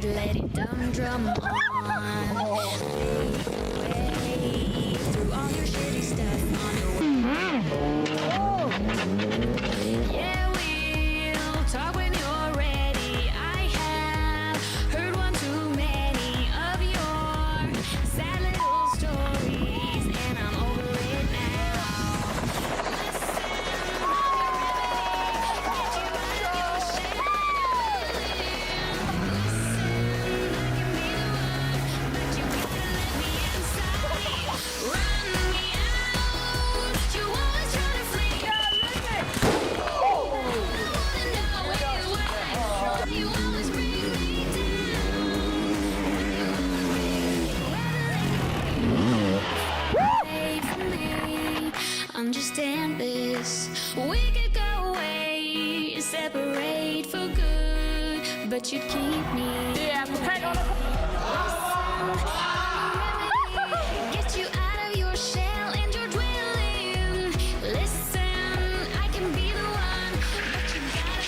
Let it drum on. Fade through all your shitty stuff on your way. Yeah, we'll talk when you're ready. I have heard one too many of your sad little stories, and I'm over it now. Listen, get you out of your shell. Understand this, we could go away, separate for good, but you'd keep me. Yeah, get you out of your shell and your dwelling. Listen, I can be the one, but you gotta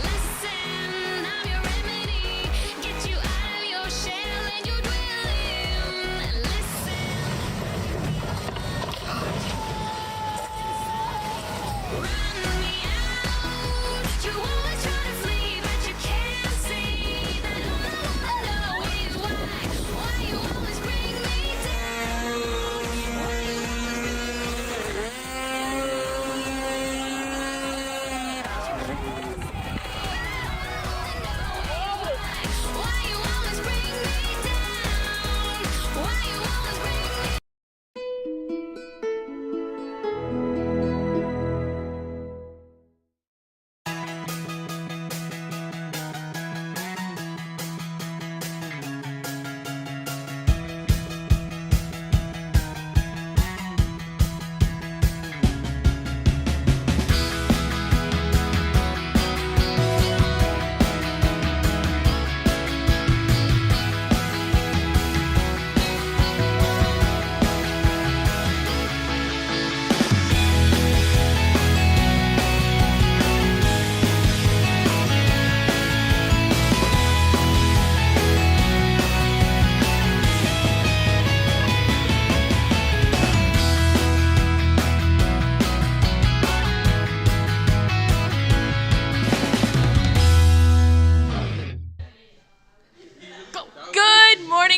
listen, I'm your remedy. Get you out of your shell and your dwelling. Listen.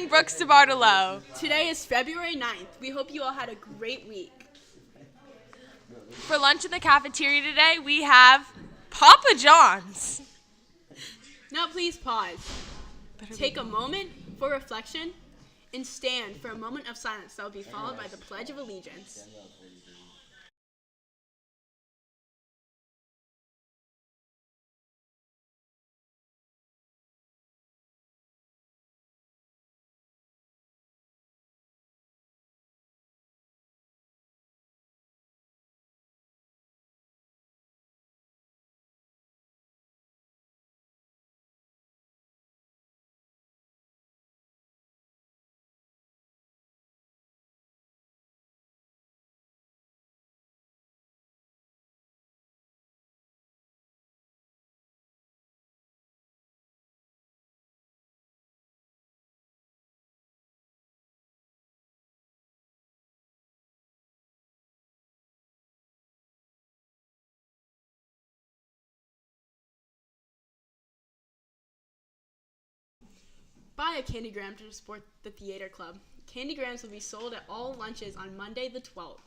Brooks to Bartolo. Today is February 9th. We hope you all had a great week. For lunch in the cafeteria today, we have Papa John's. Now please pause. Take a moment for reflection and stand for a moment of silence that will be followed by the Pledge of Allegiance. Buy a candygram to support the theater club. Candygrams will be sold at all lunches on Monday the 12th.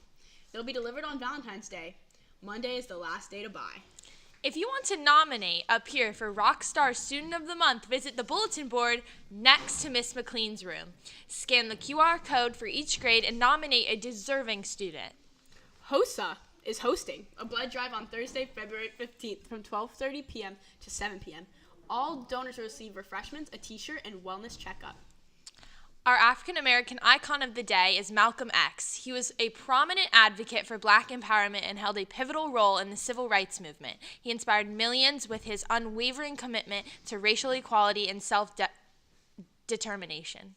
They'll be delivered on Valentine's Day. Monday is the last day to buy. If you want to nominate up here for Rockstar Student of the Month, visit the bulletin board next to Miss McLean's room. Scan the QR code for each grade and nominate a deserving student. HOSA is hosting a blood drive on Thursday, February 15th from 12:30 p.m. to 7 p.m. All donors will receive refreshments, a t-shirt, and wellness checkup. Our African-American icon of the day is Malcolm X. He was a prominent advocate for black empowerment and held a pivotal role in the civil rights movement. He inspired millions with his unwavering commitment to racial equality and determination.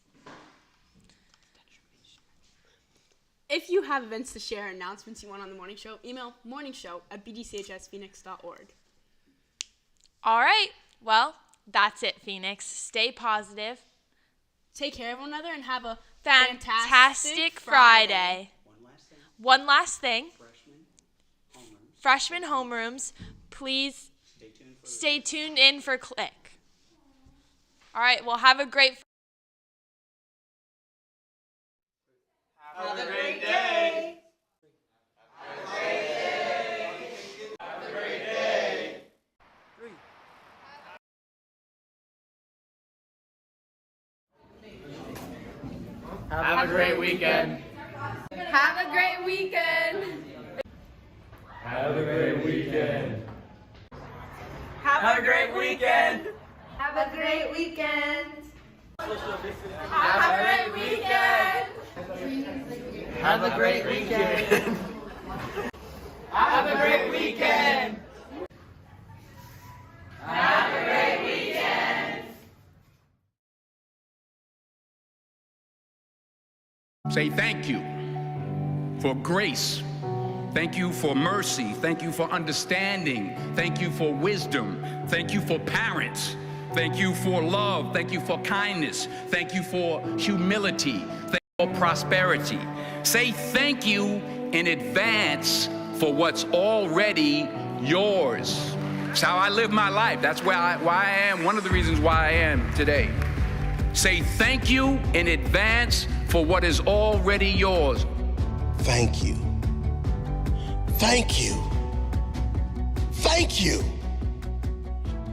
If you have events to share, announcements you want on the morning show, email morningshow@bdchsphoenix.org. All right. Well, that's it, Phoenix. Stay positive. Take care of one another and have a Fantastic Friday. One last thing. Freshman homerooms, please stay tuned in for Click. All right. Well, have a great Have a great day. Have a great weekend. Have a great weekend. Have a great weekend. Have Have a great weekend. Have a great weekend. Have a great weekend. Have a great weekend. Have a great weekend. Have a great weekend. Say thank you for grace. Thank you for mercy. Thank you for understanding. Thank you for wisdom. Thank you for parents. Thank you for love. Thank you for kindness. Thank you for humility. Thank you for prosperity. Say thank you in advance for what's already yours. It's how I live my life. That's why I am, one of the reasons why I am today. Say thank you in advance for what is already yours. Thank you. Thank you. Thank you.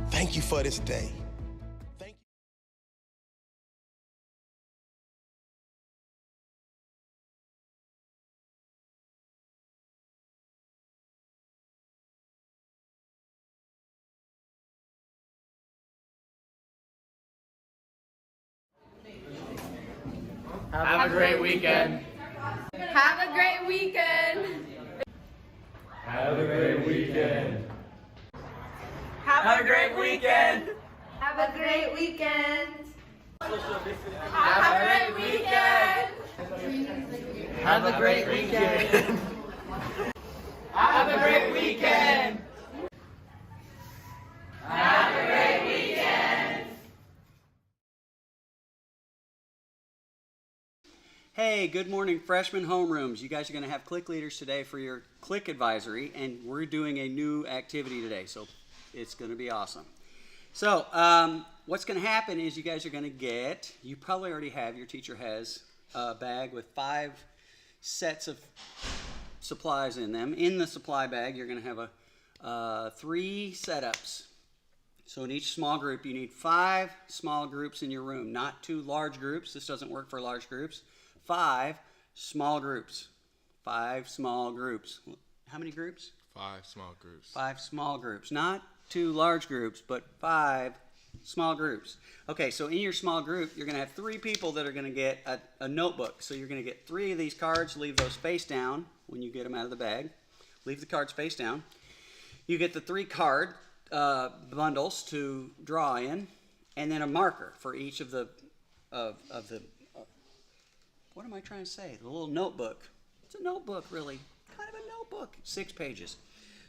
Thank you for this day. Thank you. Have a great weekend. Have a great weekend. Have a great weekend. Have a great weekend. Have a great weekend. Have a great weekend. Have a great weekend. Have a great weekend. Have a great weekend. Hey, good morning, freshman homerooms. You guys are going to have click leaders today for your click advisory, and we're doing a new activity today, so it's going to be awesome. So, what's going to happen is you guys are going to get, you probably already have, your teacher has a bag with 5 sets of supplies in them. In the supply bag, you're going to have 3 setups. So in each small group, you need 5 small groups in your room, not 2 large groups. This doesn't work for large groups. 5 small groups. 5 small groups. How many groups? 5 small groups. 5 small groups. Not 2 large groups, but 5 small groups. Okay, so in your small group, you're going to have 3 people that are going to get a notebook. So you're going to get 3 of these cards, leave those face down when you get them out of the bag. Leave the cards face down. You get the 3 card bundles to draw in, and then a marker for each of the what am I trying to say? The little notebook. It's a notebook, really. Kind of a notebook. 6 pages.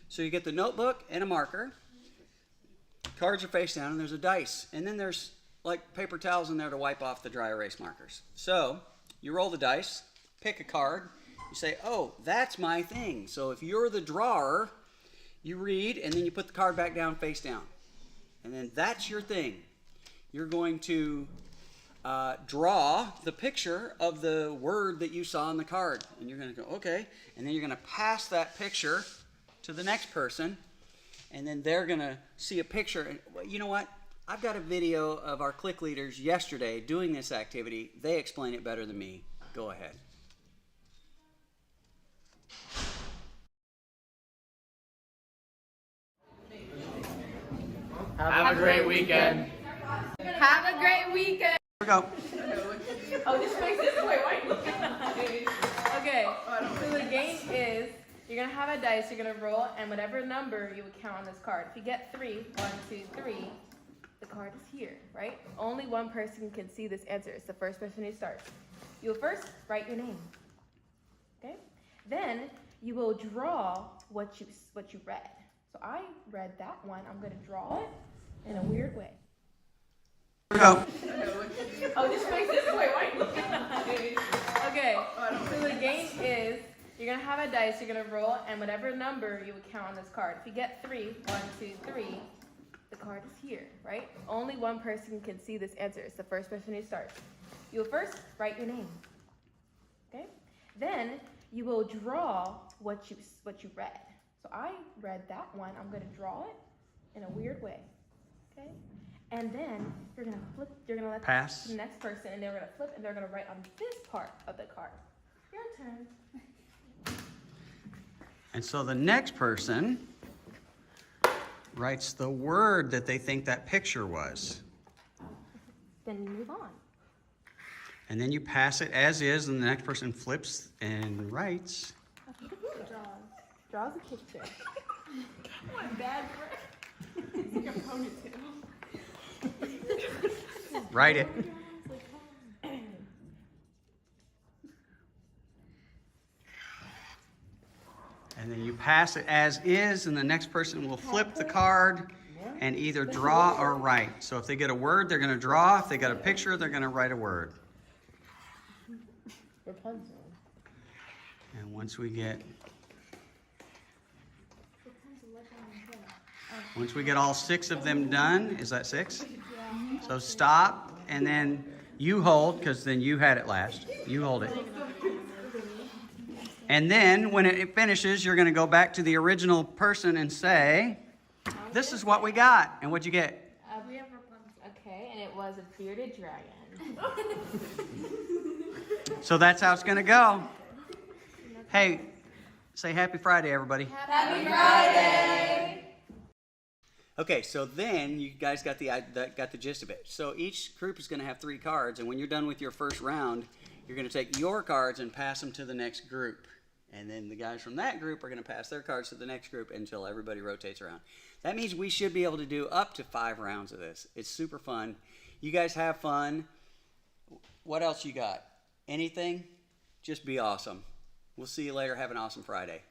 So you get the notebook and a marker. Cards are face down, and there's a dice. And then there's like paper towels in there to wipe off the dry erase markers. So you roll the dice, pick a card. You say, oh, that's my thing. So if you're the drawer, you read, and then you put the card back down face down. And then that's your thing. You're going to draw the picture of the word that you saw on the card. And you're going to go, okay. And then you're going to pass that picture to the next person. And then they're going to see a picture. And well, you know what? I've got a video of our click leaders yesterday doing this activity. They explain it better than me. Go ahead. Have a great weekend. Have a great weekend. Here we go. Oh, this makes this way. Why are you looking at me? Okay, so the game is you're going to have a dice, you're going to roll, and whatever number you would count on this card. If you get 3, 1, 2, 3, the card is here, right? Only one person can see this answer. It's the first person who starts. You'll first write your name, okay? Then you will draw what you read. So I read that one. I'm gonna draw it in a weird way. Go. Oh, this makes this way. Why are you looking at me? Okay, so the game is you're gonna have a dice, you're gonna roll, and whatever number you would count on this card. If you get 3, 1, 2, 3, the card is here, right? Only one person can see this answer. It's the first person who starts. You'll first write your name, okay? Then you will draw what you read. So I read that one. I'm gonna draw it in a weird way, okay? And then you're gonna flip. You're gonna let Pass. the next person, and they're gonna flip, and they're gonna write on this part of the card. Your turn. And so the next person writes the word that they think that picture was. Then you move on. And then you pass it as is, and the next person flips and writes. Draws a picture. What bad breath. It's like a ponytail. Write it. And then you pass it as is, and the next person will flip the card and either draw or write. So if they get a word, they're going to draw. If they got a picture, they're going to write a word. Rapunzel. And once we get all 6 of them done, is that 6? So stop, and then you hold, because then you had it last. You hold it. And then when it finishes, you're going to go back to the original person and say, this is what we got. And what'd you get? We have Rapunzel. Okay, and it was a bearded dragon. So that's how it's going to go. Hey, say Happy Friday, everybody. Happy Friday! Okay, so then you guys got the gist of it. So each group is going to have 3 cards, and when you're done with your first round, you're going to take your cards and pass them to the next group. And then the guys from that group are going to pass their cards to the next group until everybody rotates around. That means we should be able to do up to 5 rounds of this. It's super fun. You guys have fun. What else you got? Anything? Just be awesome. We'll see you later. Have an awesome Friday.